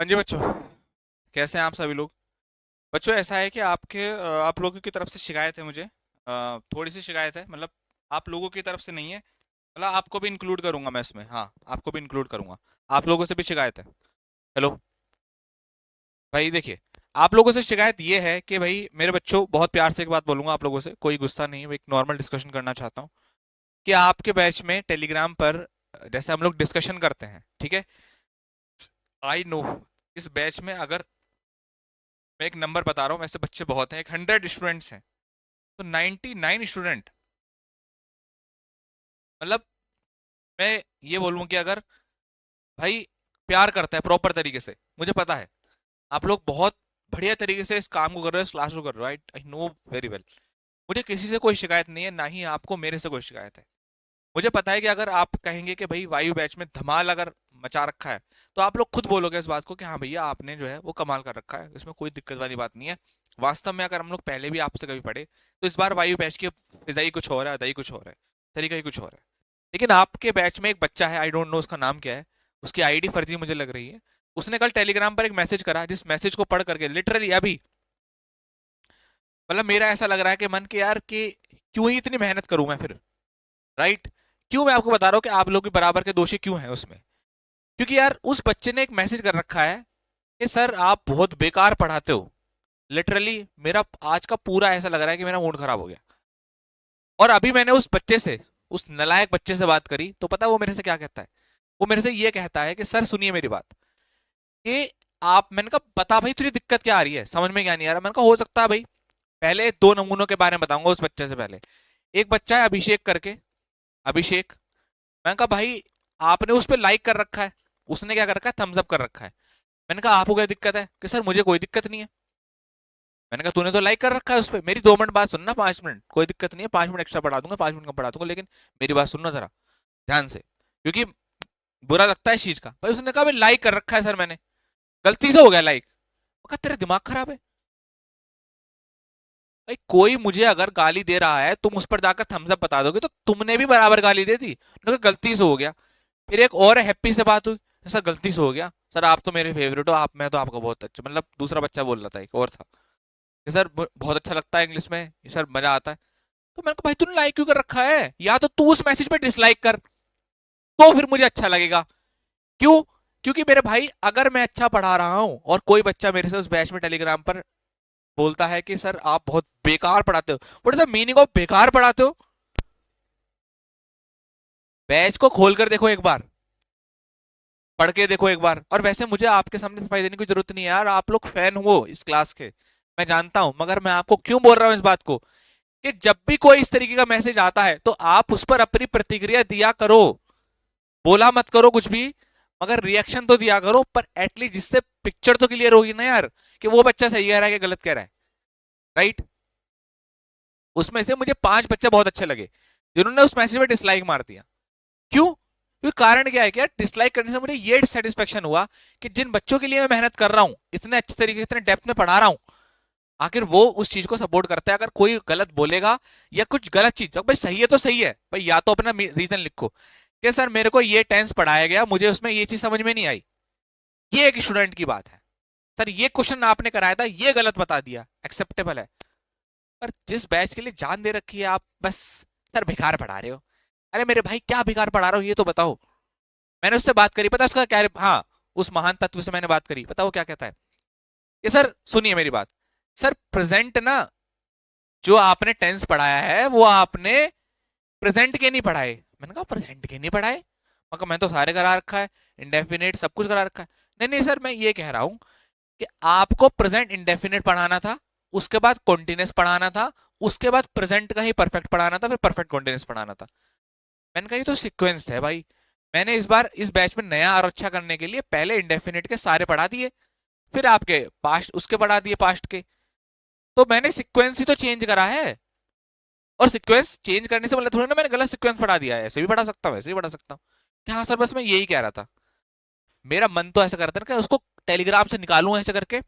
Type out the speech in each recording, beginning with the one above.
हाँ जी बच्चों, कैसे हैं आप सभी लोग। बच्चों ऐसा है कि आप लोगों की तरफ से शिकायत है मुझे। थोड़ी सी शिकायत है, मतलब आप लोगों की तरफ से नहीं है, मतलब आपको भी इंक्लूड करूंगा मैं इसमें। हाँ, आपको भी इंक्लूड करूंगा। आप लोगों से भी शिकायत है। हेलो भाई, देखिए, आप लोगों से शिकायत ये है कि भाई मेरे बच्चों, बहुत प्यार से एक बात बोलूंगा आप लोगों से, कोई गुस्सा नहीं है, एक नॉर्मल डिस्कशन करना चाहता हूँ कि आपके बैच में टेलीग्राम पर जैसे हम लोग डिस्कशन करते हैं, ठीक है। आई नो, इस बैच में अगर मैं एक नंबर बता रहा हूँ, वैसे बच्चे बहुत हैं, एक 100 स्टूडेंट्स हैं, तो 99 स्टूडेंट, मतलब मैं ये बोलूँ कि अगर भाई प्यार करता है प्रॉपर तरीके से, मुझे पता है आप लोग बहुत बढ़िया तरीके से इस काम को कर रहे हो, इस क्लास को कर रहे हो, आई नो वेरी वेल। मुझे किसी से कोई शिकायत नहीं है, ना ही आपको मेरे से कोई शिकायत है। मुझे पता है कि अगर आप कहेंगे कि भाई वायु बैच में धमाल अगर मचा रखा है, तो आप लोग खुद बोलोगे इस बात को कि हाँ भैया आपने जो है वो कमाल कर रखा है, इसमें कोई दिक्कत वाली बात नहीं है। वास्तव में अगर हम लोग पहले भी आपसे कभी पढ़े, तो इस बार वायु बैच की फिजा ही कुछ और है, अदाई कुछ और है, तरीका ही कुछ और है। लेकिन आपके बैच में एक बच्चा है, आई डोंट नो उसका नाम क्या है, उसकी आईडी फर्जी मुझे लग रही है। उसने कल टेलीग्राम पर एक मैसेज करा, जिस मैसेज को पढ़ करके लिटरली अभी, मतलब मेरा ऐसा लग रहा है कि मन के यार कि क्यों ही इतनी मेहनत करूं मैं फिर, राइट। क्यों, मैं आपको बता रहा हूँ कि आप लोग भी बराबर के दोषी क्यों हैं उसमें। क्योंकि यार उस बच्चे ने एक मैसेज कर रखा है कि सर आप बहुत बेकार पढ़ाते हो। लिटरली मेरा आज का पूरा ऐसा लग रहा है कि मेरा मूड खराब हो गया। और अभी मैंने उस बच्चे से, उस नलायक बच्चे से बात करी, तो पता है वो मेरे से क्या कहता है। वो मेरे से ये कहता है कि सर सुनिए मेरी बात, कि आप, मैंने कहा बता भाई तुझे दिक्कत क्या आ रही है, समझ में क्या नहीं आ रहा। मैंने कहा हो सकता है भाई, पहले दो नमूनों के बारे में बताऊंगा उस बच्चे से। पहले एक बच्चा है अभिषेक करके, अभिषेक। मैंने कहा भाई आपने उस पर लाइक कर रखा है, उसने क्या कर रखा है, थम्स अप कर रखा है। मैंने कहा आपको क्या दिक्कत है, कि सर मुझे कोई दिक्कत नहीं है। मैंने कहा तूने तो लाइक कर रखा है उस पर, मेरी 2 मिनट बात सुनना, 5 मिनट, कोई दिक्कत नहीं है, 5 मिनट एक्स्ट्रा बढ़ा दूंगा, 5 मिनट कम बढ़ा दूंगा, लेकिन मेरी बात सुनना जरा ध्यान से, क्योंकि बुरा लगता है इस चीज का। भाई उसने कहा भाई लाइक कर रखा है सर मैंने, गलती से हो गया लाइक। कहा तेरा दिमाग खराब है भाई, कोई मुझे अगर गाली दे रहा है तुम उस पर जाकर थम्स अप बता दोगे, तो तुमने भी बराबर गाली दे दी। मैंने कहा गलती से हो गया। फिर एक और हैप्पी से बात हुई, सर गलती से हो गया सर, आप तो मेरे फेवरेट हो, आप, मैं तो आपका बहुत अच्छा, मतलब दूसरा बच्चा बोल रहा था, एक और था कि सर बहुत अच्छा लगता है इंग्लिश में, सर मजा आता है। तो मैंने कहा भाई तूने लाइक क्यों कर रखा है, या तो तू उस मैसेज पे डिसलाइक कर, तो फिर मुझे अच्छा लगेगा। क्यों? क्योंकि मेरे भाई अगर मैं अच्छा पढ़ा रहा हूं और कोई बच्चा मेरे से उस बैच में टेलीग्राम पर बोलता है कि सर आप बहुत बेकार पढ़ाते हो, what is the meaning of बेकार पढ़ाते हो। बैच को खोल कर देखो एक बार, पढ़ के देखो एक बार। और वैसे मुझे आपके सामने सफाई देने की जरूरत नहीं है यार, आप लोग फैन हो इस क्लास के, मैं जानता हूं, मगर मैं आपको क्यों बोल रहा हूं इस बात को, कि जब भी कोई इस तरीके का मैसेज आता है तो आप उस पर अपनी प्रतिक्रिया दिया करो। बोला मत करो कुछ भी, मगर रिएक्शन तो दिया करो, पर एटलीस्ट जिससे पिक्चर तो क्लियर होगी ना यार, कि वो बच्चा सही कह रहा है कि गलत कह रहा है, राइट। उसमें से मुझे 5 बच्चे बहुत अच्छे लगे जिन्होंने उस मैसेज में डिसलाइक मार दिया। क्यों? क्योंकि कारण क्या है कि यार डिसलाइक करने से मुझे ये सेटिस्फेक्शन हुआ कि जिन बच्चों के लिए मैं मेहनत कर रहा हूं, इतने अच्छे तरीके से, इतने डेप्थ में पढ़ा रहा हूं, आखिर वो उस चीज को सपोर्ट करता है। अगर कोई गलत बोलेगा या कुछ गलत चीज, तो भाई सही है तो सही है भाई, या तो अपना रीजन लिखो कि सर मेरे को ये टेंस पढ़ाया गया, मुझे उसमें ये चीज समझ में नहीं आई, ये एक स्टूडेंट की बात है। सर ये क्वेश्चन आपने कराया था, ये गलत बता दिया, एक्सेप्टेबल है। पर जिस बैच के लिए जान दे रखी है आप, बस सर बेकार पढ़ा रहे हो। अरे मेरे भाई क्या बेकार पढ़ा रहा हूँ ये तो बताओ। मैंने उससे बात करी, पता है उसका क्या, हाँ, उस महान तत्व से मैंने बात करी, पता वो क्या कहता है कि सर सुनिए मेरी बात, सर प्रेजेंट ना, जो आपने टेंस पढ़ाया है वो आपने प्रेजेंट के नहीं पढ़ाए। मैंने कहा प्रेजेंट के नहीं पढ़ाए, मैं मैं तो सारे करा रखा है, इंडेफिनेट सब कुछ करा रखा है। नहीं नहीं सर, मैं ये कह रहा हूं कि आपको प्रेजेंट इंडेफिनेट पढ़ाना था, उसके बाद कॉन्टिन्यूस पढ़ाना था, उसके बाद प्रेजेंट का ही परफेक्ट पढ़ाना था, फिर परफेक्ट कॉन्टिन्यूस पढ़ाना था। मैंने कहा ये तो सीक्वेंस है भाई। मैंने इस बार इस बैच में नया और अच्छा करने के लिए पहले इंडेफिनेट के सारे पढ़ा दिए, फिर आपके पास्ट उसके पढ़ा दिए, पास्ट के। तो मैंने सीक्वेंस ही तो चेंज करा है। और सीक्वेंस चेंज करने से मतलब थोड़ा ना मैंने गलत सीक्वेंस पढ़ा दिया है, ऐसे भी पढ़ा सकता हूँ, ऐसे भी पढ़ा सकता हूँ। कि हाँ सर बस मैं यही कह रहा था, मेरा मन तो ऐसा करता है कि उसको टेलीग्राम से निकालूं ऐसे करके,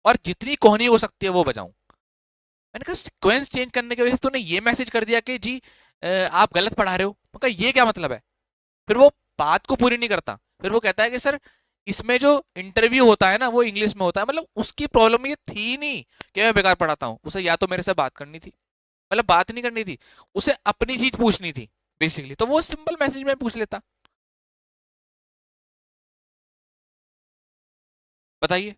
और जितनी कोहनी हो सकती है वो बजाऊं। मैंने कहा सीक्वेंस चेंज करने की वजह से तूने ये मैसेज कर दिया कि जी आप गलत पढ़ा रहे हो। मैं कहा ये क्या मतलब है। फिर वो बात को पूरी नहीं करता, फिर वो कहता है कि सर इसमें जो इंटरव्यू होता है ना वो इंग्लिश में होता है, मतलब उसकी प्रॉब्लम ये थी नहीं कि मैं बेकार पढ़ाता हूँ, उसे या तो मेरे से बात करनी थी, मतलब बात नहीं करनी थी, उसे अपनी चीज पूछनी थी बेसिकली, तो वो सिंपल मैसेज में पूछ लेता। बताइए।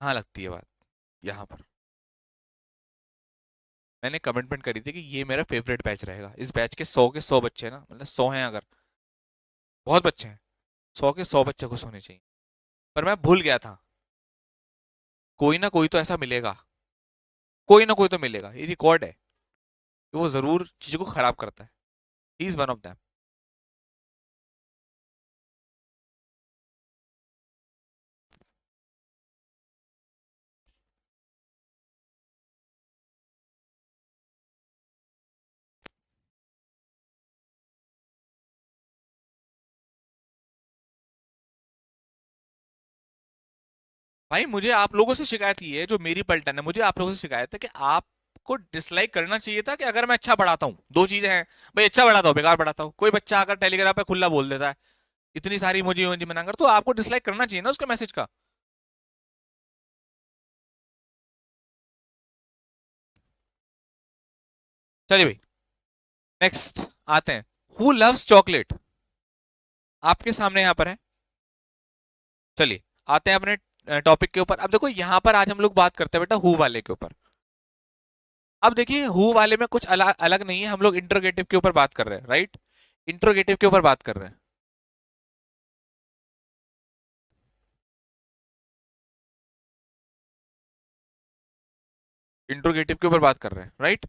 हाँ लगती है बात यहाँ पर। मैंने कमिटमेंट करी थी कि ये मेरा फेवरेट बैच रहेगा, इस बैच के 100 बच्चे ना, मतलब 100 हैं अगर, बहुत बच्चे हैं, 100 के 100 बच्चे खुश होने चाहिए। पर मैं भूल गया था, कोई ना कोई तो ऐसा मिलेगा, कोई ना कोई तो मिलेगा, ये रिकॉर्ड है कि वो जरूर चीजों को खराब करता है। He is one of them. भाई मुझे आप लोगों से शिकायत ये है, जो मेरी पलटन है, मुझे आप लोगों से शिकायत है कि आपको डिसलाइक करना चाहिए था कि अगर मैं अच्छा पढ़ाता हूँ, दो चीजें हैं, भाई अच्छा पढ़ाता हूँ बेकार पढ़ाता हूँ, कोई बच्चा अगर टेलीग्राम पे खुला बोल देता है इतनी सारी इमोजी इमोजी बनाकर, तो आपको डिसलाइक करना चाहिए ना उसके मैसेज का। चलिए भाई, नेक्स्ट आते हैं। हु लव्स चॉकलेट, आपके सामने यहाँ पर है। चलिए आते हैं अपने टॉपिक के ऊपर। अब देखो यहाँ पर आज हम लोग बात करते हैं बेटा हु वाले के ऊपर। अब देखिए हु वाले में कुछ अलग अलग नहीं है, हम लोग इंट्रोगेटिव के ऊपर बात कर रहे हैं, राइट? इंट्रोगेटिव के ऊपर बात कर रहे हैं, इंट्रोगेटिव के ऊपर बात कर रहे हैं, राइट?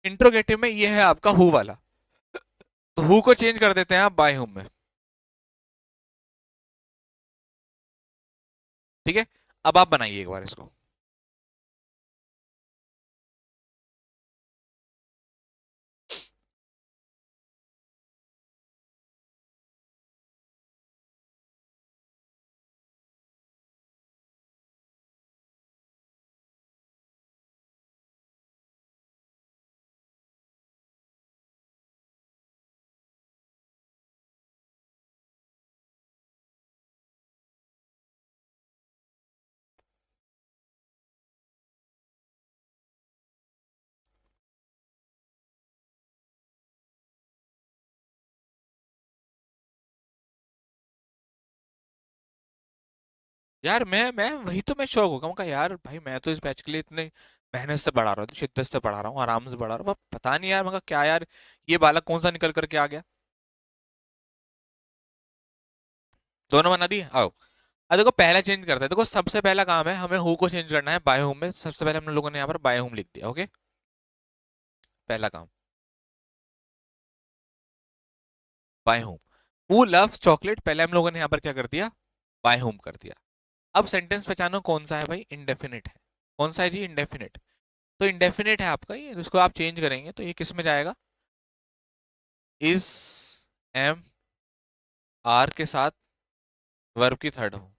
इंट्रोगेटिव में ये है आपका हु वाला, तो हु को चेंज कर देते हैं आप बाय हुम में। ठीक है, अब आप बनाइए एक बार इसको। यार मैं वही तो मैं शौक होगा उनका, यार भाई मैं तो इस बैच के लिए इतने मेहनत से पढ़ा रहा हूँ, शिद्दत से पढ़ा रहा हूँ, आराम से पढ़ा रहा हूँ, पर पता नहीं यार मगर क्या यार, ये बालक कौन सा निकल करके आ गया। दोनों बना दिए, आओ। अब देखो पहला चेंज करते हैं, देखो सबसे पहला काम है हमें हु को चेंज करना है बाय होम में, सबसे पहले हम लोगों ने यहाँ पर बाय होम लिख दिया, ओके। पहला काम by home, who loves chocolate, पहले हम लोगों ने यहाँ पर क्या कर दिया, बाय होम कर दिया। अब सेंटेंस पहचानो कौन सा है भाई, इंडेफिनिट है। कौन सा है जी, इंडेफिनिट। तो इंडेफिनिट है आपका ये, इसको आप चेंज करेंगे तो ये किस में जाएगा, इस एम आर के साथ वर्ब की थर्ड फॉर्म।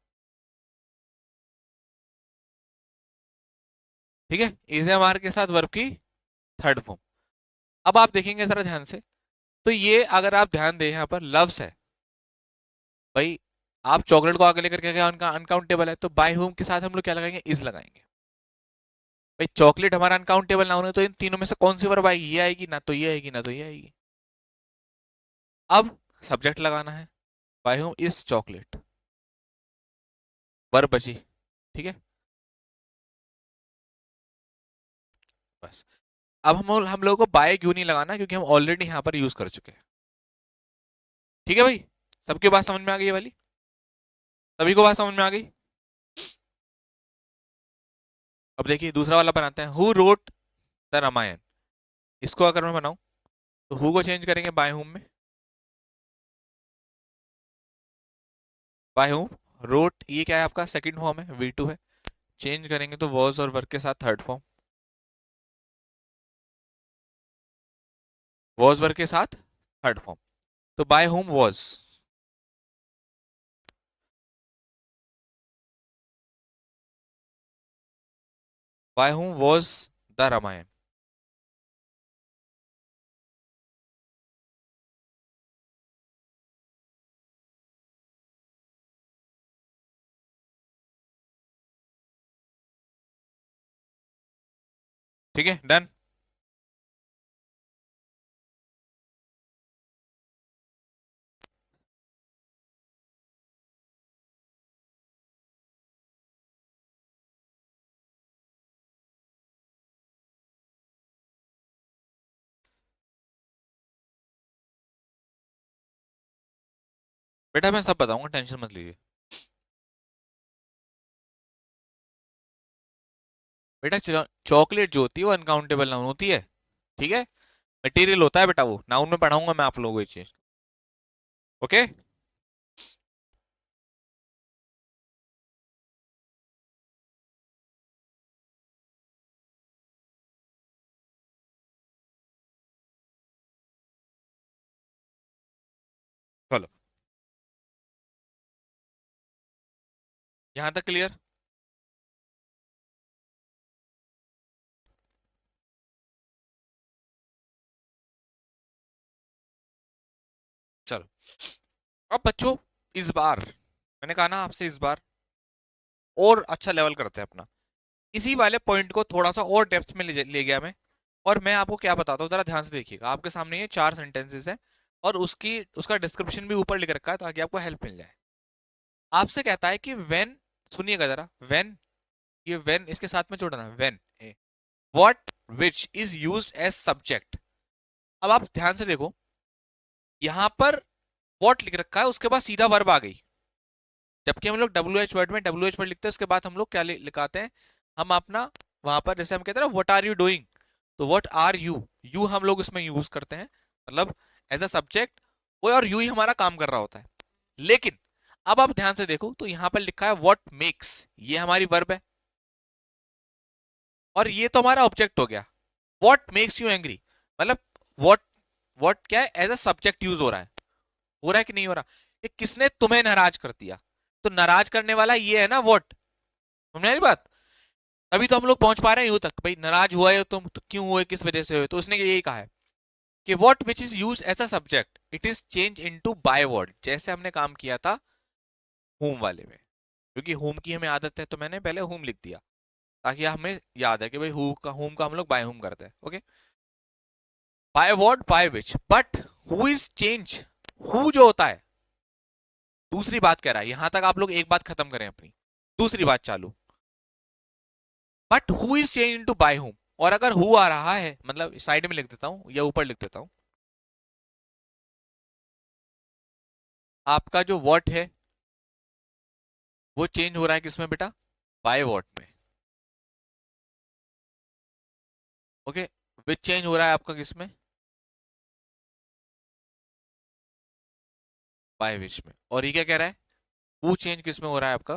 ठीक है, इज एम आर के साथ वर्ब की थर्ड फॉर्म। अब आप देखेंगे जरा ध्यान से, तो ये अगर आप ध्यान दें यहाँ पर लव्स है भाई, आप चॉकलेट को आगे लेकर के गए, उनका अनकाउंटेबल है, तो बाय होम के साथ हम लोग क्या लगाएंगे, इज लगाएंगे। भाई चॉकलेट हमारा अनकाउंटेबल ना होने, तो इन तीनों में से कौन सी वर्ब आएगी, ये आएगी ना, तो ये आएगी ना, तो ये आएगी। अब सब्जेक्ट लगाना है, by home is chocolate, verb बची। ठीक है, बस। अब हम लोगों को बाय क्यों नहीं लगाना, क्योंकि हम ऑलरेडी यहाँ पर यूज कर चुके हैं। ठीक है भाई, सबके बात समझ में आ गई ये वाली, सभी को बात समझ में आ गई। अब देखिए दूसरा वाला बनाते हैं, हु रोट द रामायण। इसको अगर मैं बनाऊं तो हु को चेंज करेंगे बाय हुम में, बाय हुम। रोट ये क्या है आपका, सेकंड फॉर्म है, V2 है, चेंज करेंगे तो वॉज और वर्क के साथ थर्ड फॉर्म, वॉज वर्क के साथ थर्ड फॉर्म। तो by whom was, by whom was the Ramayana. ठीक है, डन। बेटा मैं सब बताऊंगा, टेंशन मत लीजिए। बेटा चॉकलेट जो होती है वो अनकाउंटेबल नाउन होती है, ठीक है। मटेरियल होता है बेटा, वो नाउन में पढ़ाऊंगा मैं आप लोगों को ये चीज। ओके। चलो, यहां तक क्लियर। चलो, अब बच्चों इस बार मैंने कहा ना आपसे, इस बार और अच्छा लेवल करते हैं अपना। इसी वाले पॉइंट को थोड़ा सा और डेप्थ में ले गया मैं। और मैं आपको क्या बताता हूँ, जरा ध्यान से देखिएगा। आपके सामने ये 4 सेंटेंसेस है, और उसका डिस्क्रिप्शन भी ऊपर लिख रखा है ताकि आपको हेल्प मिल जाए। आपसे कहता है कि व्हेन, सुनिएगा जरा, व्हेन, ये व्हेन इसके साथ में जोड़ना है, when what which is used as subject. अब आप ध्यान से देखो, यहां पर व्हाट लिख रखा है, उसके बाद सीधा वर्ब आ गई। जबकि हम लोग डब्ल्यू एच वर्ड में डब्ल्यू एच वर्ड लिखते हैं, उसके बाद हम लोग क्या लिखाते हैं, हम अपना वहां पर जैसे हम कहते हैं ना व्हाट आर यू डूइंग, तो व्हाट आर यू, यू हम लोग इसमें यूज करते हैं, मतलब एज अ सब्जेक्ट वो, और यू ही हमारा काम कर रहा होता है। लेकिन अब आप ध्यान से देखो तो यहां पर लिखा है व्हाट मेक्स, ये हमारी वर्ब है, और ये तो हमारा ऑब्जेक्ट हो गया। व्हाट मेक्स यू एंग्री, मतलब व्हाट, व्हाट क्या है, एज अ सब्जेक्ट यूज हो रहा है कि नहीं हो रहा, कि किसने तुम्हें नाराज कर दिया, तो नाराज करने वाला ये है ना व्हाट। समझ मेरी बात। तभी तो हम लोग पहुंच पा रहे हैं यूं तक, भाई नाराज हुआ है तुम तो क्यों हुए, किस वजह से हुए, तो उसने यही कहा है कि what which is use as a subject it is change into by word, जैसे हमने काम किया था होम वाले में। क्योंकि होम की हमें आदत है तो मैंने पहले होम लिख दिया, ताकि हमें याद है कि भाई हु का, होम का हम लोग बाय होम करते हैं। Okay, by word by which, but who is change, who जो होता है, दूसरी बात कह रहा है, यहां तक आप लोग एक बात खत्म करें अपनी, दूसरी बात चालू। But who is change into bye home, और अगर हु आ रहा है, मतलब साइड में लिख देता हूं या ऊपर लिख देता हूं, आपका जो व्हाट है वो चेंज हो रहा है किसमें बेटा, बाय व्हाट में। ओके, विच चेंज हो रहा है आपका किसमें, बाय विच में। और ये क्या कह रहा है, हु चेंज किसमें हो रहा है आपका,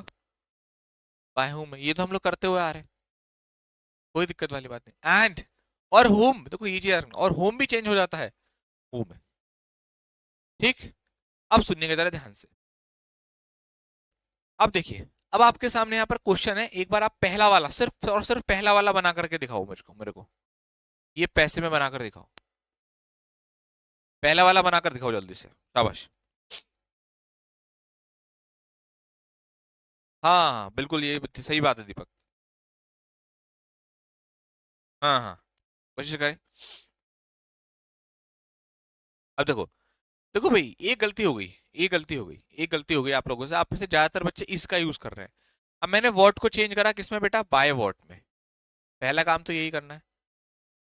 बाय होम में। ये तो हम लोग करते हुए आ रहे हैं, कोई दिक्कत वाली बात नहीं। एंड और होम, देखो ये चीज, और होम भी चेंज हो जाता है हु में। ठीक, अब सुनिएगा जरा ध्यान से। अब देखिए, अब आपके सामने यहाँ पर क्वेश्चन है, एक बार आप पहला वाला, सिर्फ और सिर्फ पहला वाला बना करके दिखाओ मेरे को ये पैसे में बनाकर दिखाओ, पहला वाला बनाकर दिखाओ जल्दी से, शाबाश। हाँ हाँ बिल्कुल, ये सही बात है दीपक। हाँ हाँ, कोशिश करें। अब देखो, देखो भाई एक गलती हो गई, एक गलती हो गई, एक गलती हो गई आप लोगों से, आप में से ज्यादातर बच्चे इसका यूज कर रहे हैं। अब मैंने वॉट को चेंज करा किसमें बेटा, बाय वॉट में। पहला काम तो यही करना है।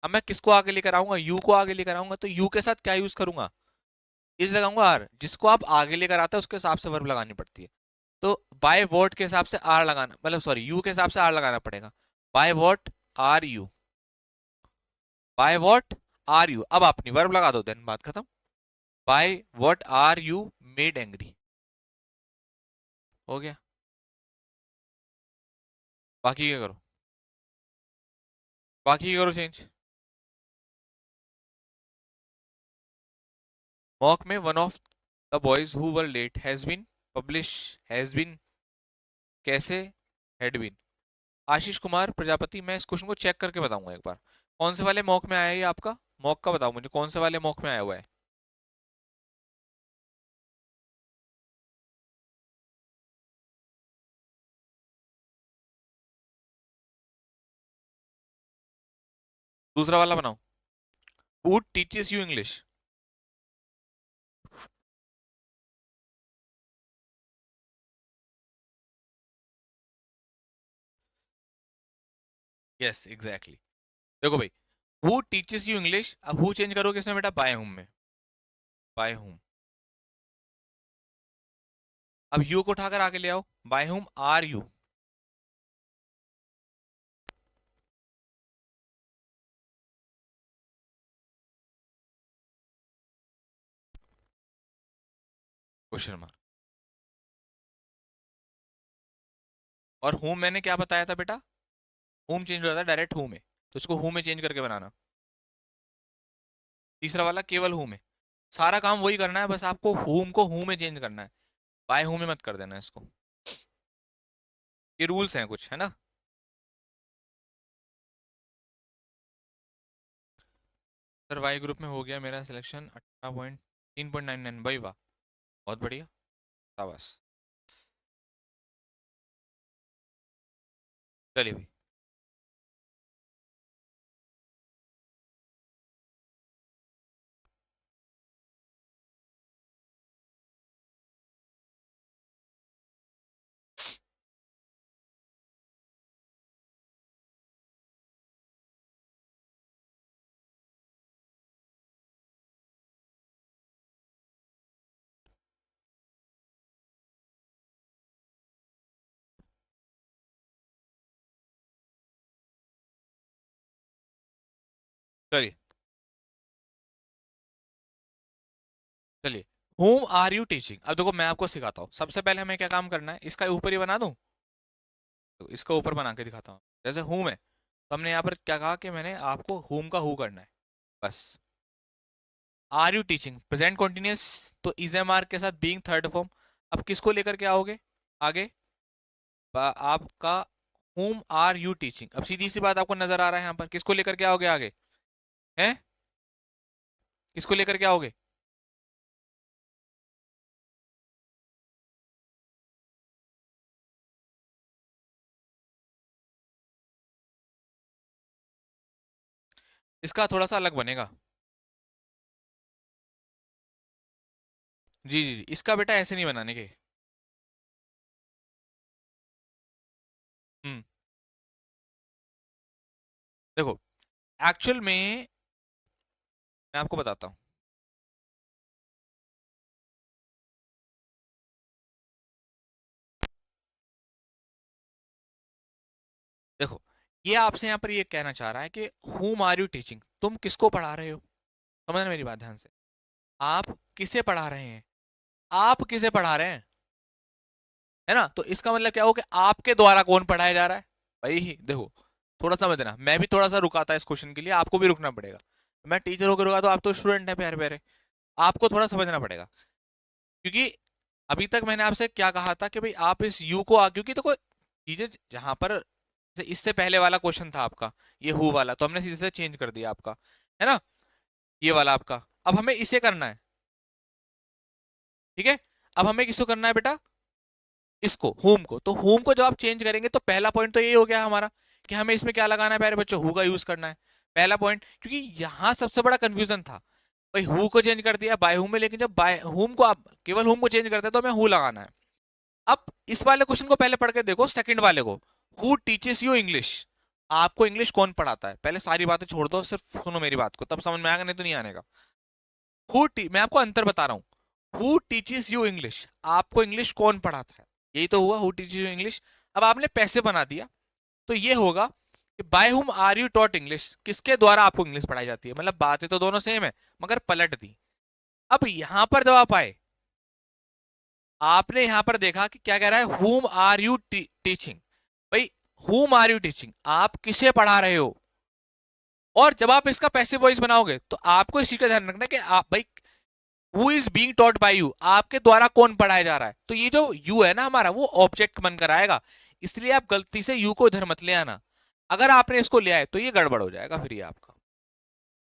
अब मैं किसको आगे लेकर आऊंगा, यू को आगे लेकर आऊंगा, तो यू के साथ क्या यूज करूंगा, इज लगाऊंगा आर। जिसको आप आगे लेकर आते हैं उसके हिसाब से वर्ब लगानी पड़ती है। तो बाय वॉट के हिसाब से आर लगाना, मतलब सॉरी यू के हिसाब से आर लगाना पड़ेगा। By what are you, by what are you, अब अपनी वर्ब लगा दो, देन बात खत्म। By what are you made angry, हो गया। बाकी क्या करो, बाकी क्या करो चेंज। मॉक में one of the boys who were late has been publish, has been कैसे, हैड बीन। आशीष कुमार प्रजापति, मैं इस क्वेश्चन को चेक करके बताऊंगा एक बार, कौन से वाले मॉक में आया है ये आपका, मॉक का बताओ मुझे, कौन से वाले मॉक में आया हुआ है। दूसरा वाला बनाओ, who teaches you English. Yes exactly. देखो भाई, हु टीचेस यू इंग्लिश, अब हु चेंज करोगे इसमें बेटा बाय हुम में, बाय हुम। अब यू को उठाकर आगे ले आओ, by whom are you. Question mark. और हुम मैंने क्या बताया था बेटा, हुम चेंज हो जाता है डायरेक्ट हु में, तो इसको हु में चेंज करके बनाना। तीसरा वाला केवल हु में, सारा काम वही करना है, बस आपको हुम को हु में चेंज करना है, बाय हु में मत कर देना इसको। ये रूल्स हैं कुछ, है ना। सर वाई ग्रुप में हो गया मेरा सिलेक्शन 18.3.99 भाई, वाह बहुत बढ़िया, शाबाश। चलिए भाई, चलिए चलिए, होम आर यू टीचिंग। अब देखो मैं आपको सिखाता हूँ, सबसे पहले हमें क्या काम करना है, इसका ऊपर ही बना दूं, तो इसका ऊपर बना के दिखाता हूँ। जैसे होम है, तो हमने यहाँ पर क्या कहा कि मैंने आपको होम का हु करना है, बस। Are you teaching present continuous, तो इज एम आर के साथ बीइंग थर्ड फॉर्म। अब किसको लेकर के आओगे आगे, आपका होम आर यू टीचिंग। अब सीधी सी बात आपको नजर आ रहा है यहाँ पर, किसको लेकर के आओगे आगे, हैं, किसको लेकर के आओगे। इसका थोड़ा सा अलग बनेगा। जी जी जी, इसका बेटा ऐसे नहीं बनाने के। हम्म, देखो एक्चुअल में मैं आपको बताता हूँ। देखो, ये आपसे यहाँ पर ये कहना चाह रहा है कि हुम आर यू टीचिंग, तुम किसको पढ़ा रहे हो। समझना मेरी बात ध्यान से, आप किसे पढ़ा रहे हैं, आप किसे पढ़ा रहे हैं, है ना। तो इसका मतलब क्या हो कि आपके द्वारा कौन पढ़ाया जा रहा है। भाई देखो, थोड़ा समझना, मैं भी थोड़ा सा रुका था इस क्वेश्चन के लिए, आपको भी रुकना पड़ेगा। मैं टीचर होकर रुका तो आप तो स्टूडेंट हैं प्यारे प्यारे, आपको थोड़ा समझना पड़ेगा। क्योंकि अभी तक मैंने आपसे क्या कहा था कि भाई आप इस यू को क्योंकि देखो चीजें जहां पर, इससे पहले वाला क्वेश्चन था आपका ये हु वाला, तो हमने सीधे से चेंज कर दिया आपका, है ना, ये वाला आपका। अब हमें इसे करना है, ठीक है। अब हमें किसको करना है बेटा, इसको होम को। तो होम को जब आप चेंज करेंगे तो पहला पॉइंट तो यही हो गया हमारा कि हमें इसमें क्या लगाना है प्यारे बच्चों, हु का यूज करना है, पहला पॉइंट। क्योंकि यहां सबसे बड़ा कंफ्यूजन था, भाई हु को चेंज कर दिया बाय हु में, लेकिन जब बाय हुम को आप केवल हुम को चेंज करते हैं तो हमें हु लगाना है। अब इस वाले क्वेश्चन को पहले पढ़ के देखो, सेकंड वाले को, हु टीचेस यू इंग्लिश, आपको इंग्लिश कौन पढ़ाता है। पहले सारी बातें छोड़ दो, सिर्फ सुनो मेरी बात को, तब समझ में आएगा, नहीं तो नहीं आने का। मैं आपको अंतर बता रहा हूं, हु टीचेस यू इंग्लिश, आपको इंग्लिश कौन पढ़ाता है, यही तो हुआ हु टीचेस यू इंग्लिश। अब आपने पैसे बना दिया, तो ये होगा कि by whom are you taught English, किसके द्वारा आपको इंग्लिश पढ़ाई जाती है। मतलब बातें तो दोनों सेम है, मगर पलट दी। अब यहां पर जब आप आए, आपने यहां पर देखा कि क्या कह रहा है, हुम आर यू टीचिंग। भाई हुम आर यू टीचिंग, आप किसे पढ़ा रहे हो। और जब आप इसका पैसिव वॉइस बनाओगे तो आपको इस चीज का ध्यान रखना है कि आप भाई who is being taught by you, आपके द्वारा कौन पढ़ाया जा रहा है। तो ये जो यू है ना हमारा, वो ऑब्जेक्ट बनकर आएगा, इसलिए आप गलती से यू को इधर मत ले आना। अगर आपने इसको ले आए तो ये गड़बड़ हो जाएगा फिर ये आपका।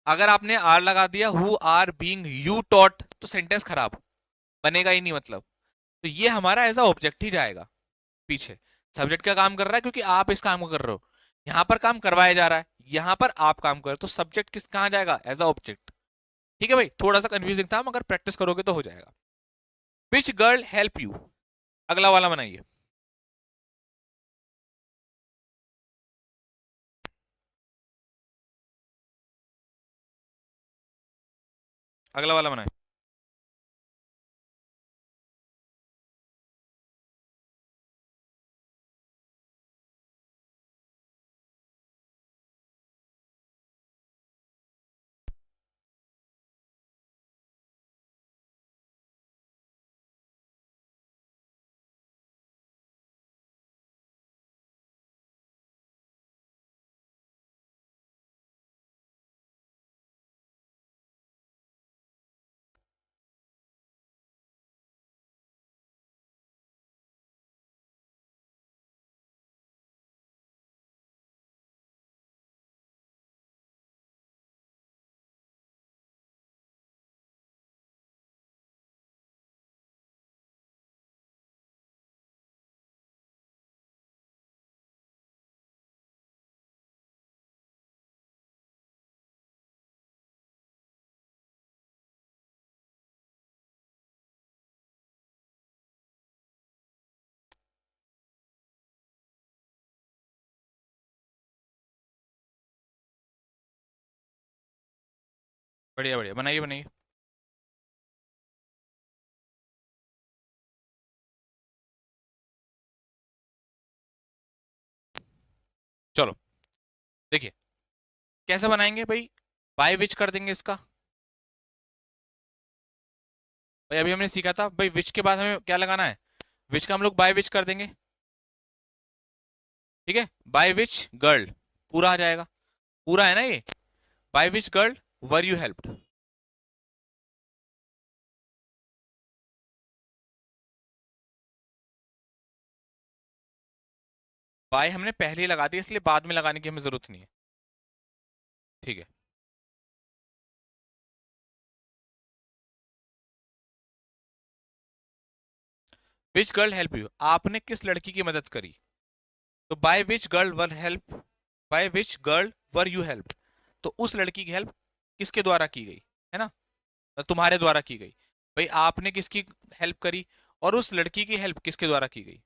अगर आपने आर लगा दिया, who are being you taught, तो सेंटेंस खराब बनेगा ही नहीं मतलब। तो ये हमारा ऐसा ऑब्जेक्ट ही जाएगा पीछे। सब्जेक्ट का काम कर रहा है क्योंकि आप इस काम को कर रहे हो, यहां पर काम करवाया जा रहा है, यहां पर आप काम करो, तो सब्जेक्ट किस कहां जाएगा? As a object. ठीक है भाई, थोड़ा सा कंफ्यूजिंग था मगर प्रैक्टिस करोगे तो हो जाएगा। विच गर्ल हेल्प यू, अगला वाला बनाइए। अगला वाला बनाए। बढ़िया बढ़िया, बनाइए बनाइए। चलो देखिए, कैसे बनाएंगे भाई? बाय विच कर देंगे इसका। भाई अभी हमने सीखा था भाई, विच के बाद हमें क्या लगाना है? विच का हम लोग बाय विच कर देंगे। ठीक है, बाय विच गर्ल पूरा आ जाएगा। पूरा है ना ये? By which girl were you helped. By हमने पहले ही लगा दिया, इसलिए बाद में लगाने की हमें जरूरत नहीं है। ठीक है। विच गर्ल हेल्प यू, आपने किस लड़की की मदद करी? तो bye which girl were help, bye which girl were you help, तो उस लड़की की हेल्प किसके द्वारा की गई, है ना? तो तुम्हारे द्वारा की गई। भाई आपने किसकी हेल्प करी, और उस लड़की की हेल्प किसके द्वारा की गई?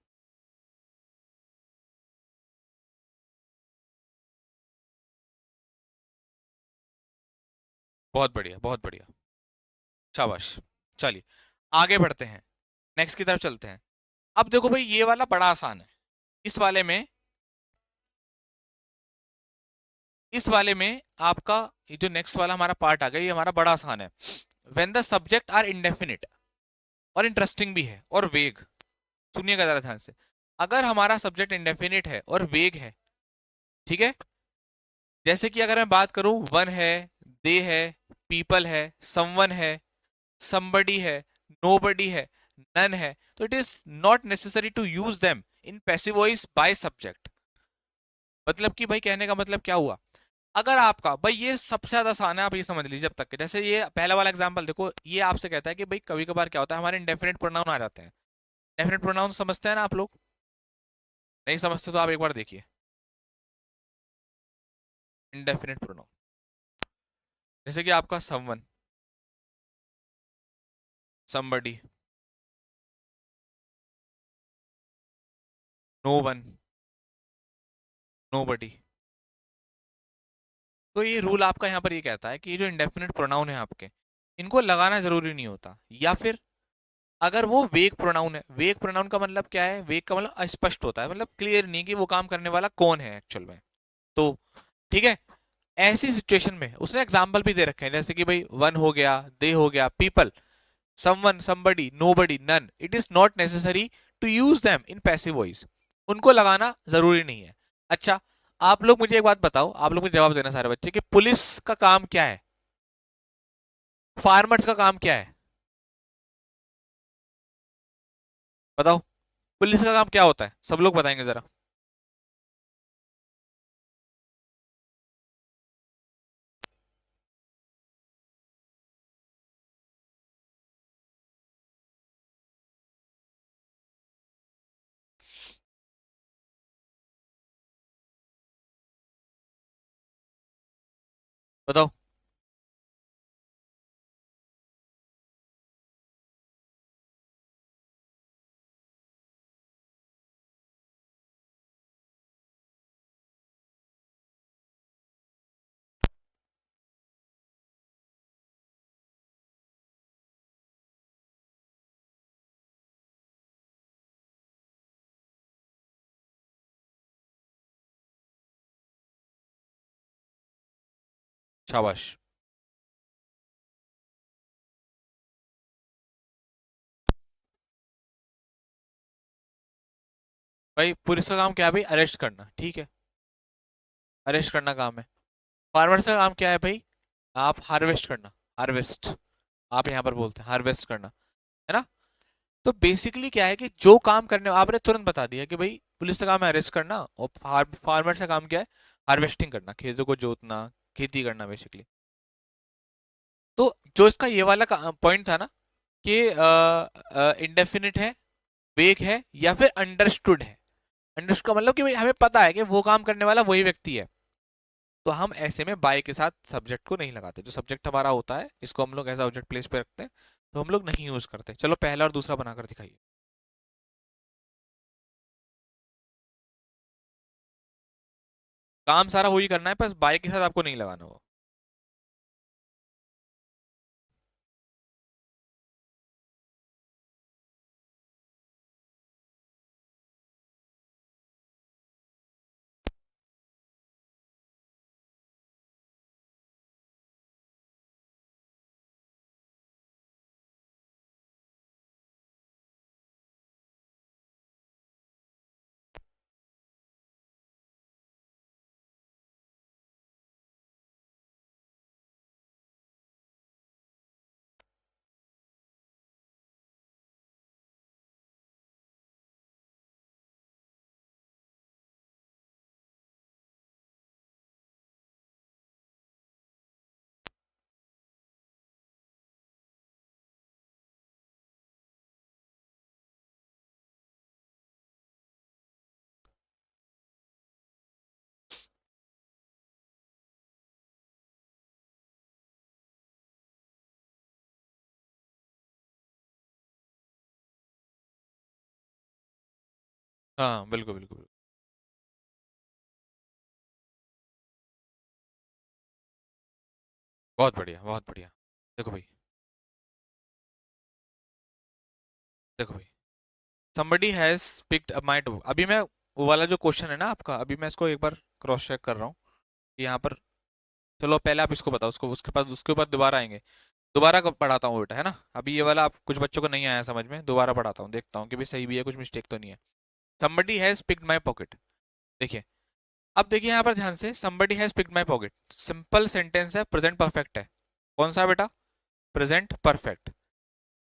बहुत बढ़िया बहुत बढ़िया, शाबाश। चलिए आगे बढ़ते हैं, नेक्स्ट की तरफ चलते हैं। अब देखो भाई, ये वाला बड़ा आसान है। इस वाले में, इस वाले में आपका ये जो नेक्स्ट वाला हमारा पार्ट आ गया, ये हमारा बड़ा आसान है। When the subject are indefinite, और इंटरेस्टिंग भी है और वेग। सुनिएगा जरा ध्यान से। अगर हमारा सब्जेक्ट इंडेफिनिट है और वेग है, ठीक है, जैसे कि अगर मैं बात करूं, वन है, दे है, पीपल है, समवन है, somebody है, nobody है, none है, तो it is not necessary to use them in passive voice by subject. मतलब कि भाई कहने का मतलब क्या हुआ? अगर आपका भाई, ये सबसे ज्यादा आसान है, आप ये समझ लीजिए। जब तक के जैसे ये पहला वाला एग्जांपल देखो, ये आपसे कहता है कि भाई कभी कभार क्या होता है, हमारे इंडेफिनिट प्रोनाउन आ जाते हैं। डेफिनेट प्रोनाउन समझते हैं ना आप लोग? नहीं समझते तो आप एक बार देखिए। इंडेफिनिट प्रोनाउन जैसे कि आपका someone, somebody, no one, nobody. तो ये रूल आपका यहाँ पर ये कहता है कि ये जो इंडेफिनिट प्रोनाउन है आपके, इनको लगाना जरूरी नहीं होता। या फिर अगर वो वेग प्रोनाउन है, वेग प्रोनाउन का मतलब क्या है? वेग का मतलब अस्पष्ट होता है, मतलब क्लियर नहीं कि वो काम करने वाला कौन है एक्चुअल में। तो ठीक है, ऐसी सिचुएशन में उसने एग्जाम्पल भी दे रखे हैं, जैसे कि भाई वन हो गया, दे हो गया, people, someone, somebody, nobody, none, it is not necessary to use them in passive voice. उनको लगाना जरूरी नहीं है। अच्छा, आप लोग मुझे एक बात बताओ, आप लोग मुझे जवाब देना सारे बच्चे, कि पुलिस का काम क्या है, फार्मर्स का काम क्या है? बताओ, पुलिस का काम क्या होता है? सब लोग बताएंगे जरा। बताओ। शाबाश। भाई पुलिस का काम क्या है भाई? अरेस्ट करना, ठीक है। अरेस्ट करना काम है। फार्मर्स का काम क्या है भाई? आप हार्वेस्ट करना। हार्वेस्ट, आप यहाँ पर बोलते हैं हार्वेस्ट करना, है ना? तो बेसिकली क्या है कि जो काम करने आपने तुरंत बता दिया कि भाई पुलिस का काम है अरेस्ट करना, और फार्मर का काम क्या है? हार्वेस्टिंग करना, खेतों को जोतना, खेती करना बेसिकली। तो जो इसका ये वाला पॉइंट था ना कि इंडेफिनिट है, वेग है, या फिर अंडरस्टूड है। अंडरस्टूड का मतलब कि भाई हमें पता है कि वो काम करने वाला वही व्यक्ति है। तो हम ऐसे में बाय के साथ सब्जेक्ट को नहीं लगाते। जो सब्जेक्ट हमारा होता है इसको हम लोग ऐसा ऑब्जेक्ट प्लेस पे रखते हैं, तो हम लोग नहीं यूज करते। चलो पहला और दूसरा बनाकर दिखाइए। काम सारा वही करना है, बस बाय के साथ आपको नहीं लगाना वो। हाँ बिल्कुल बिल्कुल बिल्कुल। बहुत बढ़िया बहुत बढ़िया। देखो भाई, देखो भाई, somebody has picked up my dog। अभी मैं वो वाला जो क्वेश्चन है ना आपका, अभी मैं इसको एक बार क्रॉस चेक कर रहा हूँ कि यहाँ पर। चलो पहले आप इसको बताओ, उसको उसके पास उसके ऊपर दोबारा आएंगे। दोबारा पढ़ाता हूँ बेटा, है ना? अभी ये वाला आप कुछ बच्चों को नहीं आया समझ में, दोबारा पढ़ाता हूँ, देखता हूँ कि भाई सही भी है, कुछ मिस्टेक तो नहीं है। somebody has picked my pocket। देखिए, अब देखिए यहाँ पर ध्यान से, somebody has picked my pocket simple sentence है, प्रेजेंट परफेक्ट है। कौन सा बेटा? Present perfect.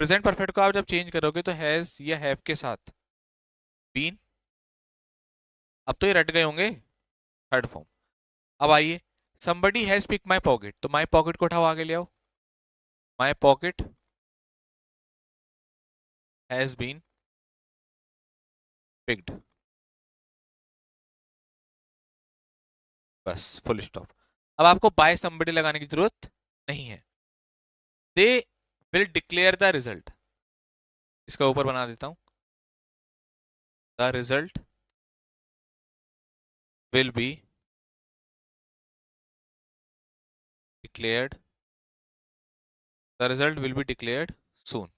प्रेजेंट परफेक्ट को आप जब चेंज करोगे तो हैज या हैव के साथ बीन। अब तो ये रट गए होंगे, थर्ड फॉर्म। अब आइए, somebody has picked my pocket, तो my pocket को उठाओ, आगे ले आओ। my pocket has been picked। बस फुल स्टॉप। अब आपको बाय somebody लगाने की जरूरत नहीं है। They will declare the result. इसका ऊपर बना देता हूं, the result will be declared, the result will be declared soon.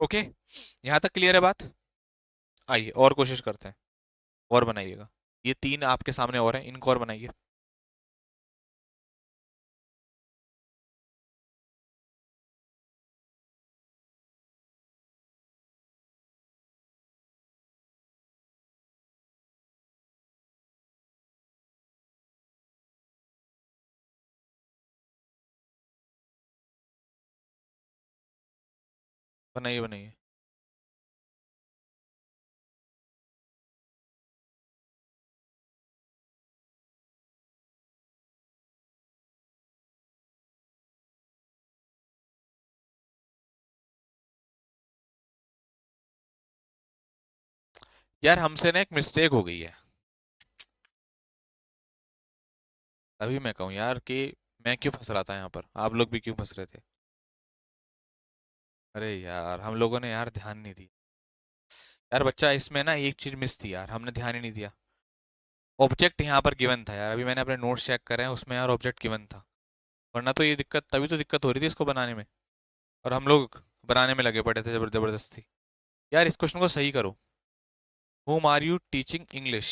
Okay, यहां तक क्लियर है बात? आइए और कोशिश करते हैं, और बनाइएगा। ये तीन आपके सामने और हैं, इनको और बनाइए। बनाइए बनाइए। यार हमसे ना एक मिस्टेक हो गई है। तभी मैं कहूँ यार कि मैं क्यों फंस रहा था यहाँ पर, आप लोग भी क्यों फंस रहे थे। अरे यार हम लोगों ने यार ध्यान नहीं दिया। यार बच्चा इसमें ना एक चीज मिस थी यार, हमने ध्यान ही नहीं दिया। ऑब्जेक्ट यहाँ पर गिवन था यार, अभी मैंने अपने नोट्स चेक करे हैं, उसमें यार ऑब्जेक्ट गिवन था। वरना तो ये दिक्कत, तभी तो दिक्कत हो रही थी इसको बनाने में। और हम लोग बनाने में लगे पड़े थे जबरदस्ती। यार इस क्वेश्चन को सही करो। whom are you teaching English.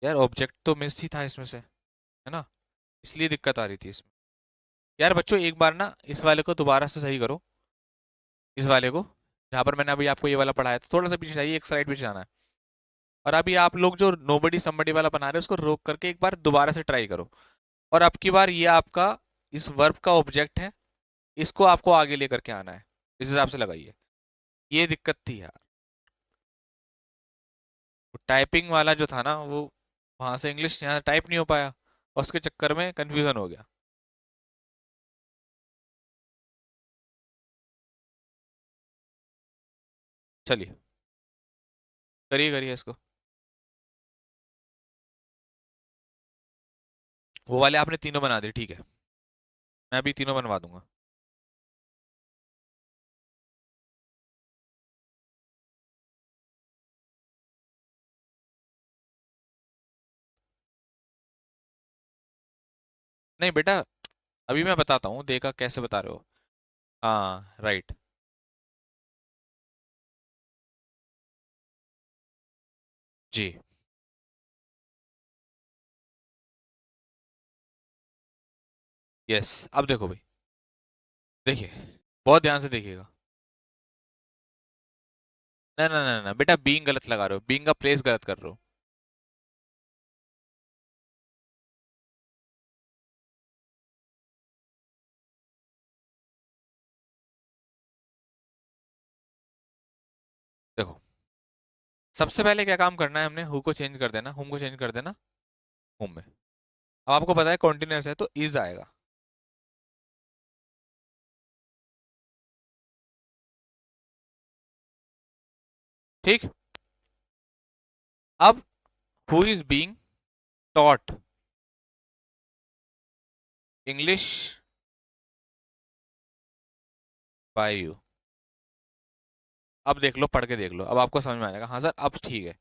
यार ऑब्जेक्ट तो मिस ही था इसमें से, है ना, इसलिए दिक्कत आ रही थी इसमें। यार बच्चों एक बार ना इस वाले को दोबारा से सही करो, इस वाले को, जहाँ पर मैंने अभी आपको ये वाला पढ़ाया था, थोड़ा सा पीछे जाइए, एक स्लाइड पीछे जाना है। और अभी आप लोग जो नोबडी समबडी वाला बना रहे हो उसको रोक करके एक बार दोबारा से ट्राई करो। और अब की बार ये आपका इस वर्ब का ऑब्जेक्ट है, इसको आपको आगे लेकर के आना है, इस हिसाब से लगाइए। ये दिक्कत थी यार, टाइपिंग वाला जो था ना वो, वहां से इंग्लिश यहाँ टाइप नहीं हो पाया, और उसके चक्कर में कंफ्यूजन हो गया। चलिए करिए करिए इसको। वो वाले आपने तीनों बना दिए, ठीक है, मैं अभी तीनों बनवा दूंगा। नहीं बेटा, अभी मैं बताता हूँ, देखा कैसे बता रहे हो। हाँ राइट। जी। यस, अब देखो भाई, देखिए, बहुत ध्यान से देखिएगा। ना ना ना ना बेटा, बीइंग गलत लगा रहे हो, बीइंग का प्लेस गलत कर रहे हो। देखो, सबसे पहले क्या काम करना है, हमने हु को चेंज कर देना, हुम को चेंज कर देना हुम में। अब आपको पता है कॉन्टिन्यूअस है तो इज आएगा। ठीक। अब who is being taught English by you. अब देख लो, पढ़ के देख लो, अब आपको समझ में आ जाएगा, हाँ सर अब ठीक है।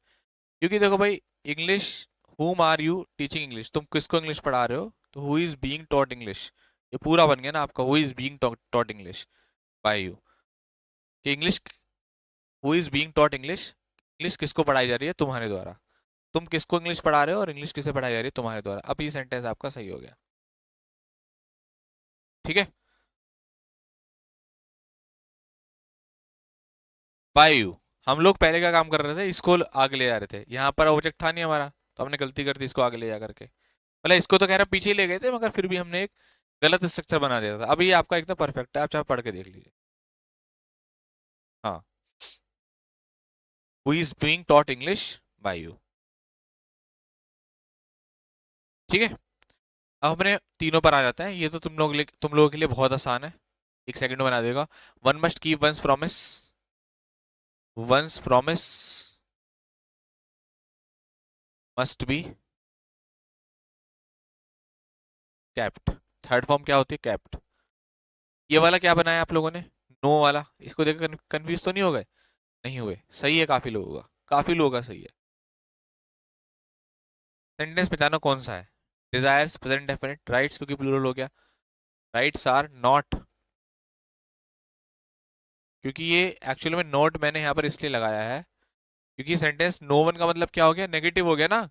क्योंकि देखो भाई, इंग्लिश, हुम आर यू टीचिंग इंग्लिश, तुम किसको इंग्लिश पढ़ा रहे हो, तो who is being taught English. ये पूरा बन गया ना आपका, who is being taught English by you. कि English, who is being taught English, English किसको पढ़ाई जा रही है, तुम्हारे द्वारा। तुम किसको इंग्लिश पढ़ा रहे हो और इंग्लिश किसे पढ़ाई जा रही है, तुम्हारे द्वारा। अब ये सेंटेंस आपका सही हो गया। ठीक है। बाय यू, हम लोग पहले का काम कर रहे थे, इसको आगे ले जा रहे थे, यहाँ पर ऑब्जेक्ट था नहीं हमारा, तो हमने गलती कर दी इसको आगे ले जा करके। मतलब इसको तो कह रहा पीछे ही ले गए थे, मगर फिर भी हमने एक गलत स्ट्रक्चर बना दिया था। अभी ये आपका एकदम परफेक्ट है, आप चाहे पढ़ के देख लीजिए। हाँ, who is being taught English by you. ठीक है। अब अपने तीनों पर आ जाते हैं, ये तो तुम लोगों के लिए बहुत आसान है, एक सेकंड में बना देगा। One must keep one's promise, one's promise must be kept. Third form क्या होती है, कैप्ट। ये वाला क्या बनाया आप लोगों ने, नो वाला, इसको देखकर कंफ्यूज तो नहीं हो गए। नहीं हुए, सही है काफी लोगों का, काफी लोगों का सही है। सेंटेंस पहचानो कौन सा है। डिजायर्स प्रेजेंट डेफिनेट, राइट्स क्योंकि प्लूरल हो गया, राइट्स आर नॉट, क्योंकि ये एक्चुअल में नोट मैंने यहाँ पर इसलिए लगाया है, क्योंकि सेंटेंस नो वन का मतलब क्या हो गया, नेगेटिव हो गया ना,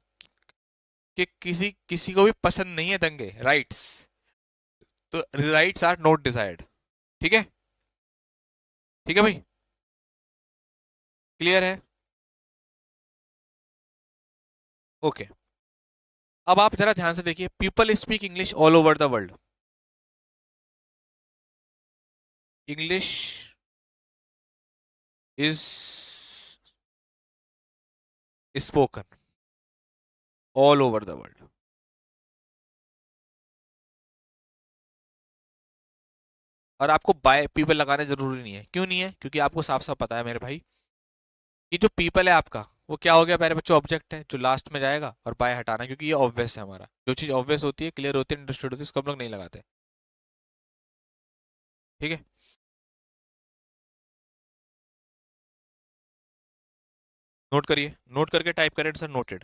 कि किसी किसी को भी पसंद नहीं है दंगे, राइट्स। तो राइट्स आर नॉट डिसाइड। ठीक है, ठीक है भाई, क्लियर है। ओके। अब आप जरा ध्यान से देखिए, people speak English all over the world. English is spoken all over the world. और आपको बाय पीपल लगाना जरूरी नहीं है, क्यों नहीं है, क्योंकि आपको साफ साफ पता है मेरे भाई, ये जो पीपल है आपका, वो क्या हो गया प्यारे बच्चों? ऑब्जेक्ट है जो लास्ट में जाएगा, और बाय हटाना, क्योंकि ये ऑब्वियस है हमारा। जो चीज ऑब्वियस होती है, क्लियर होती है, अंडरस्टूड होती है, इसको हम लोग नहीं लगाते। ठीक है। नोट करिए, नोट करके टाइप करें सर नोटेड।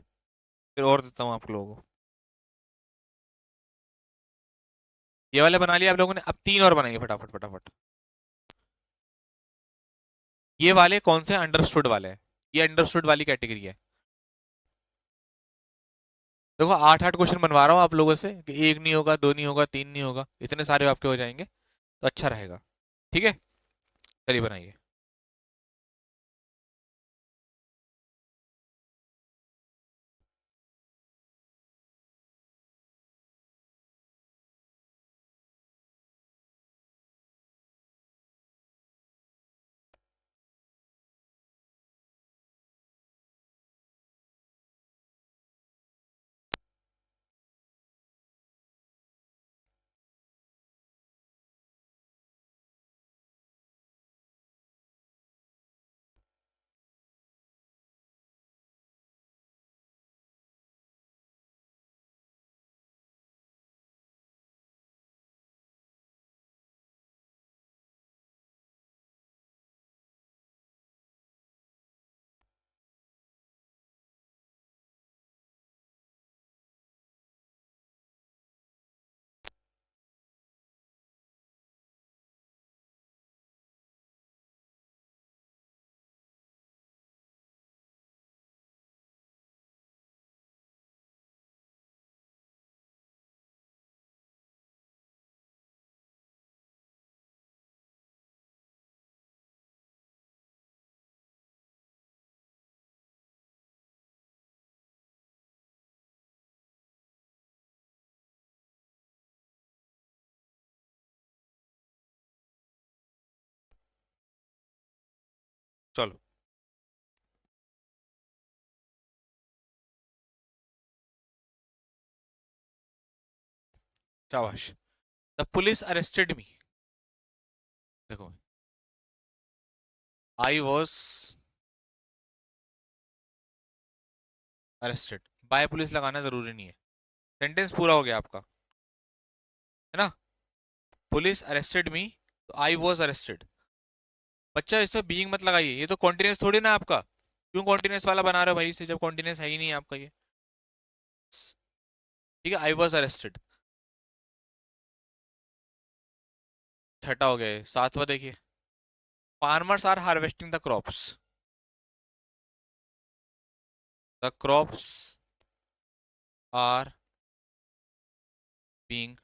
फिर और देता हूँ आप लोगों को। ये वाले बना लिया आप लोगों ने, अब तीन और बनाइए फटाफट फटाफट। ये वाले कौन से? अंडरस्टूड वाले हैं। ये अंडरस्टूड वाली कैटेगरी है। देखो 8-8 क्वेश्चन बनवा रहा हूँ आप लोगों से कि एक नहीं होगा, दो नहीं होगा, तीन नहीं होगा, इतने सारे आपके हो जाएंगे तो अच्छा रहेगा। ठीक है, चलिए बनाइए। चलो, शाबाश। The police arrested me. देखो, I was arrested. By police लगाना जरूरी नहीं है। सेंटेंस पूरा हो गया आपका, है ना? पुलिस अरेस्टेड मी, तो आई वॉज अरेस्टेड। बच्चा इससे बीइंग मत लगाइए, ये तो कॉन्टिन्यूस थोड़ी ना आपका। क्यों कॉन्टिन्यूस वाला बना रहे हो भाई इसे, जब कॉन्टिन्यूस है ही नहीं आपका ये। ठीक है, आई वॉज अरेस्टेड। छठा हो गया ये। सातवां देखिए, farmers are harvesting the crops. The crops are being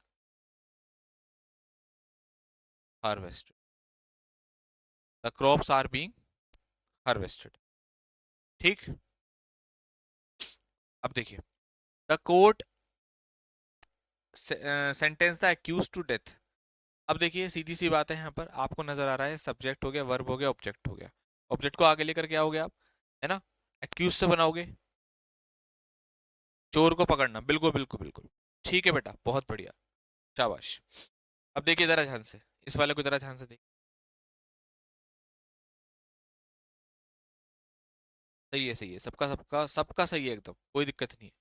harvested. The crops are being harvested. ठीक। अब देखिए, the court sentence the accuse to death. अब देखिए सीधी सी बात है, यहाँ पर आपको नजर आ रहा है सब्जेक्ट हो गया, वर्ब हो गया, ऑब्जेक्ट हो गया। ऑब्जेक्ट को आगे लेकर क्या हो गया आप, है ना? एक्यूज से बनाओगे, चोर को पकड़ना। बिल्कुल बिल्कुल बिल्कुल। ठीक है बेटा, बहुत बढ़िया, शाबाश। अब देखिए जरा ध्यान से, इस वाले को जरा ध्यान से देखिए। सही है, सही है, सबका सबका सबका सही है एकदम, कोई दिक्कत नहीं है।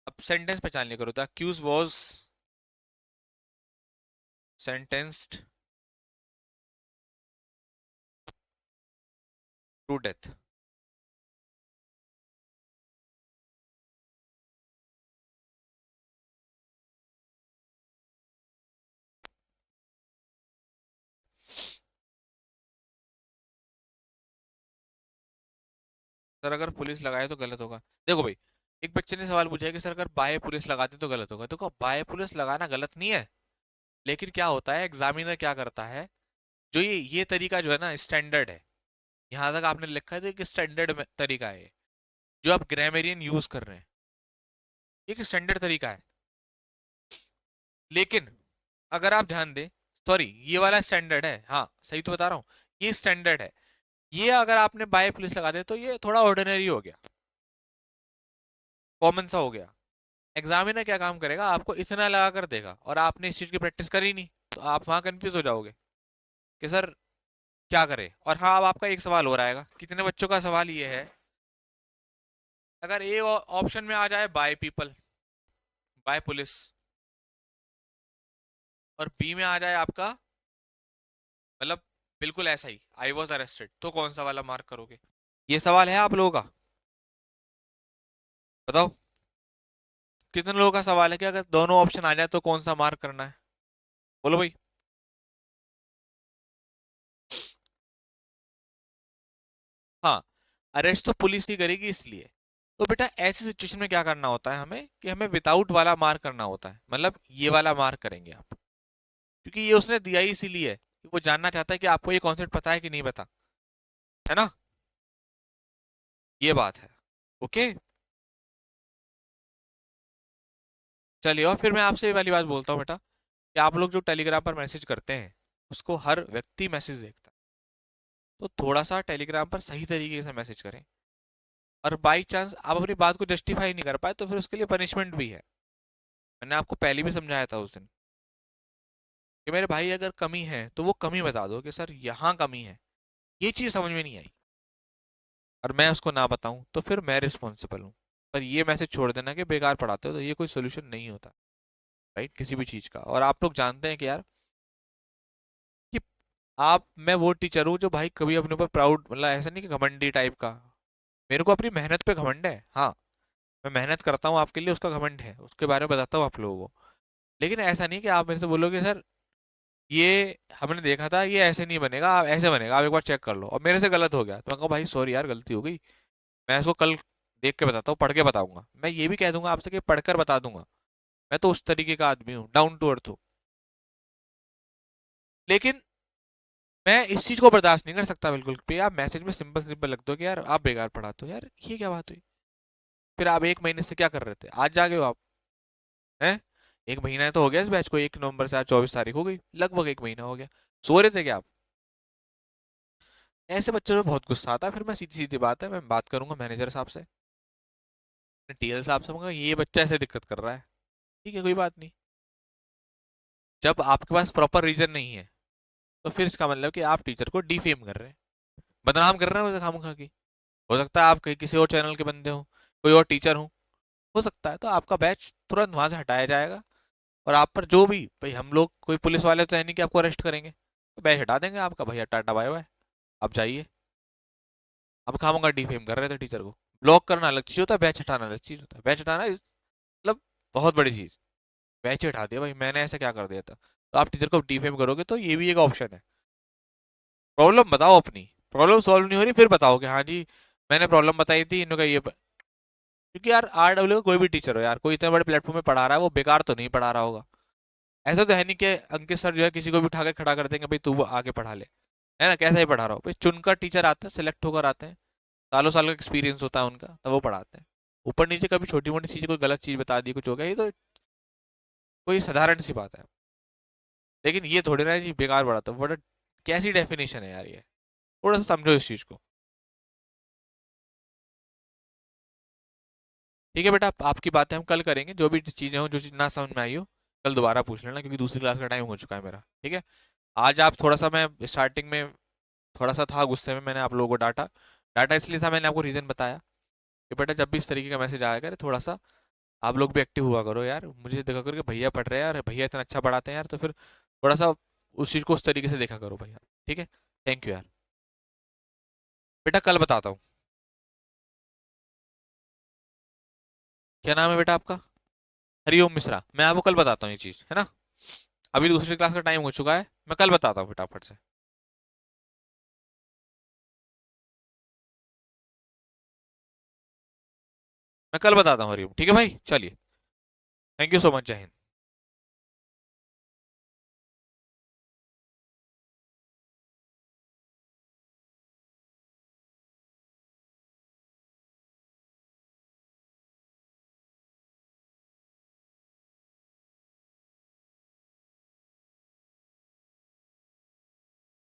अब सेंटेंस पहचान लिया करो। The accuse was sentenced to death. Sir अगर पुलिस लगाए तो गलत होगा। देखो भाई, एक बच्चे ने सवाल पूछा है कि सर अगर बाय पुलिस लगाते तो गलत होगा। देखो बाय पुलिस लगाना गलत नहीं है, लेकिन क्या होता है, एग्जामिनर क्या करता है, जो ये तरीका जो है ना स्टैंडर्ड है, यहां तक आपने लिखा है तो एक स्टैंडर्ड तरीका है, जो आप ग्रामेरियन यूज कर रहे हैं, एक स्टैंडर्ड तरीका है। लेकिन अगर आप ध्यान दें, सॉरी ये वाला स्टैंडर्ड है, हाँ सही तो बता रहा हूँ, ये स्टैंडर्ड है। ये अगर आपने बाय पुलिस लगा दे तो ये थोड़ा ऑर्डिनरी हो गया, कॉमन सा हो गया। एग्जामिनर क्या काम करेगा, आपको इतना लगा कर देगा, और आपने इस चीज की प्रैक्टिस करी नहीं, तो आप वहां कंफ्यूज हो जाओगे कि सर क्या करें। और हाँ, अब आपका एक सवाल हो रहेगा, कितने बच्चों का सवाल ये है, अगर ए ऑप्शन में आ जाए बाय पीपल, बाय पुलिस, और बी में आ जाए आपका मतलब बिल्कुल ऐसा ही, आई वॉज अरेस्टेड, तो कौन सा वाला मार्क करोगे? ये सवाल है आप लोगों का, बताओ। कितने लोगों का सवाल है कि अगर दोनों ऑप्शन आ जाए तो कौन सा मार्क करना है? बोलो भाई। हाँ, अरेस्ट तो पुलिस ही करेगी इसलिए। तो बेटा ऐसी सिचुएशन में क्या करना होता है हमें, कि हमें विदाउट वाला मार्क करना होता है, मतलब ये वाला मार्क करेंगे आप, क्योंकि ये उसने दिया ही इसीलिए है कि वो जानना चाहता है कि आपको ये कॉन्सेप्ट पता है कि नहीं पता, है ना। ये बात है। ओके। चलिए, और फिर मैं आपसे ये वाली बात बोलता हूँ बेटा, कि आप लोग जो टेलीग्राम पर मैसेज करते हैं उसको हर व्यक्ति मैसेज देखता है, तो थोड़ा सा टेलीग्राम पर सही तरीके से मैसेज करें। और बाई चांस आप अपनी बात को जस्टिफाई नहीं कर पाए तो फिर उसके लिए पनिशमेंट भी है। मैंने आपको पहले भी समझाया था उस दिन, कि मेरे भाई अगर कमी है तो वो कमी बता दो कि सर यहाँ कमी है, ये चीज़ समझ में नहीं आई, और मैं उसको ना बताऊं तो फिर मैं रिस्पॉन्सिबल हूँ। पर ये मैसेज छोड़ देना कि बेकार पढ़ाते हो, तो ये कोई सोल्यूशन नहीं होता, राइट, किसी भी चीज़ का। और आप लोग जानते हैं कि यार, कि आप, मैं वो टीचर हूँ जो भाई कभी अपने ऊपर प्राउड, मतलब ऐसा नहीं कि घमंडी टाइप का, मेरे को अपनी मेहनत पे घमंड है, हाँ। मैं मेहनत करता हूँ आपके लिए, उसका घमंड है, उसके बारे में बताता हूँ आप लोगों को। लेकिन ऐसा नहीं कि आप मेरे से बोलोगे सर ये हमने देखा था, ये ऐसे नहीं बनेगा, आप ऐसे बनेगा, आप एक बार चेक कर लो, और मेरे से गलत हो गया तो मैं कहूँ भाई सॉरी यार, गलती हो गई, मैं इसको कल देख के बताता हूँ, पढ़ के बताऊंगा। मैं ये भी कह दूंगा आपसे कि पढ़कर बता दूंगा। मैं तो उस तरीके का आदमी हूँ, डाउन टू अर्थ हूँ। लेकिन मैं इस चीज को बर्दाश्त नहीं कर सकता बिल्कुल भी, आप मैसेज में सिंपल सिंपल लिख दो कि यार आप बेकार पढ़ाते हो, यार ये क्या बात हुई। फिर आप एक महीने से क्या कर रहे थे, आज जागे हो आप, हैं? एक महीना तो हो गया इस बैच को, 1 नवंबर से आज 24 तारीख हो गई, लगभग एक महीना हो गया। सो रहे थे क्या आप? ऐसे बच्चों में बहुत गुस्सा आता है। फिर मैं सीधी सीधी बात है, मैं बात करूंगा मैनेजर साहब से, टीएल साहब से, कहूंगा ये बच्चा ऐसे दिक्कत कर रहा है, ठीक है कोई बात नहीं। जब आपके पास प्रॉपर रीजन नहीं है तो फिर इसका मतलब कि आप टीचर को डिफेम कर रहे हैं, बदनाम कर रहे हैं उसे खामखा की। हो सकता है आप कहीं किसी और चैनल के बंदे हो, कोई और टीचर हो सकता है, तो आपका बैच तुरंत वहां से हटाया जाएगा। और आप पर जो भी, भाई हम लोग कोई पुलिस वाले तो है नहीं कि आपको अरेस्ट करेंगे, तो बैच हटा देंगे आपका, भैया टाटा बाय बाय, आप जाइए। अब खामखा डिफेम कर रहे थे टीचर को। ब्लॉक करना अलग चीज होता है, बैच हटाना अलग चीज होता है। बैच हटाना मतलब बहुत बड़ी चीज, बैच ही हटा दिया भाई, मैंने ऐसा क्या कर दिया था। तो आप टीचर को डिफेम करोगे तो ये भी एक ऑप्शन है। प्रॉब्लम बताओ अपनी, प्रॉब्लम सॉल्व नहीं हो रही फिर बताओ कि हाँ जी मैंने प्रॉब्लम बताई थी, इन्होंने कहा ये क्योंकि यार आरडब्ल्यू का कोई भी टीचर हो यार, कोई इतने बड़े प्लेटफॉर्म में पढ़ा रहा है, वो बेकार तो नहीं पढ़ा रहा होगा। ऐसा तो है नहीं कि अंकित सर जो है किसी को भी उठा के खड़ा कर देंगे भाई तू वो आगे पढ़ा ले, है ना, कैसा ही पढ़ा रहा हो भाई, चुनकर टीचर आते हैं, सिलेक्ट होकर आते हैं, सालों साल का एक्सपीरियंस होता है उनका, तब वो पढ़ाते हैं। ऊपर नीचे कभी छोटी मोटी चीज़, कोई गलत चीज़ बता दी, कुछ हो गया, ये तो कोई साधारण सी बात है। लेकिन ये थोड़ी ना है जी बेकार पढ़ाता है, बट कैसी डेफिनेशन है यार ये, थोड़ा सा समझो इस चीज़ को। ठीक है बेटा, आपकी बातें हम कल करेंगे, जो भी चीज़ें हो, जो चीज़ ना समझ में आई हो कल दोबारा पूछ लेना, क्योंकि दूसरी क्लास का टाइम हो चुका है मेरा, ठीक है। आज आप थोड़ा सा, मैं स्टार्टिंग में थोड़ा सा था गुस्से में, मैंने आप लोगों को डांटा, डांटा इसलिए था, मैंने आपको रीज़न बताया कि बेटा जब भी इस तरीके का मैसेज आया करे, थोड़ा सा आप लोग भी एक्टिव हुआ करो यार, मुझे देखा करो कि भैया पढ़ रहे हैं यार, भैया इतना अच्छा पढ़ाते हैं यार, तो फिर थोड़ा सा उस चीज़ को उस तरीके से देखा करो भैया, ठीक है। थैंक यू यार। बेटा कल बताता हूँ। क्या नाम है बेटा आपका? हरिओम मिश्रा, मैं आपको कल बताता हूँ ये चीज़, है ना। अभी दूसरी क्लास का टाइम हो चुका है, मैं कल बताता हूँ फटाफट से। मैं कल बताता हूँ हरिओम, ठीक है भाई, चलिए। थैंक यू सो मच, जय हिंद।